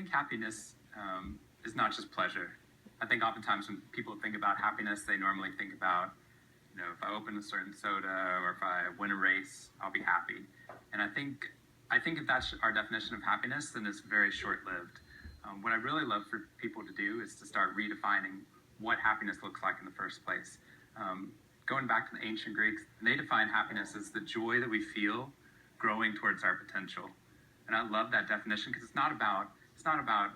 think happiness is not just pleasure. I think oftentimes when people think about happiness, they normally think about, if I open a certain soda or if I win a race, I'll be happy. And I think if that's our definition of happiness, then it's very short-lived. What I really love for people to do is to start redefining what happiness looks like in the first place. Going back to the ancient Greeks, they defined happiness as the joy that we feel growing towards our potential. And I love that definition because it's not about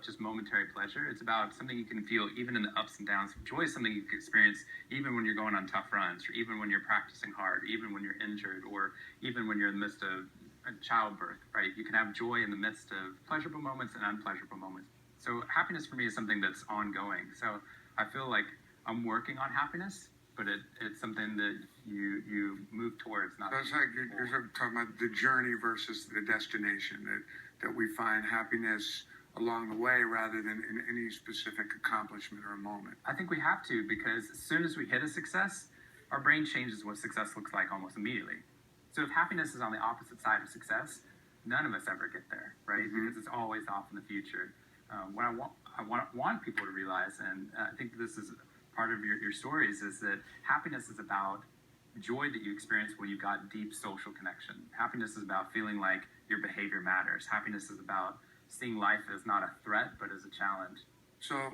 just momentary pleasure. It's about something you can feel even in the ups and downs. Joy is something you can experience even when you're going on tough runs, or even when you're practicing hard, even when you're injured, or even when you're in the midst of childbirth, right? You can have joy in the midst of pleasurable moments and unpleasurable moments. So happiness for me is something that's ongoing. So I feel like I'm working on happiness, but it's something that you move towards. Not. So it's like you're talking about the journey versus the destination, that we find happiness along the way rather than in any specific accomplishment or a moment. I think we have to, because as soon as we hit a success, our brain changes what success looks like almost immediately. So if happiness is on the opposite side of success, none of us ever get there, right? Mm-hmm. Because it's always off in the future. What I want people to realize, and I think this is part of your stories, is that happiness is about joy that you experience when you've got deep social connection. Happiness is about feeling like your behavior matters. Happiness is about seeing life as not a threat, but as a challenge. So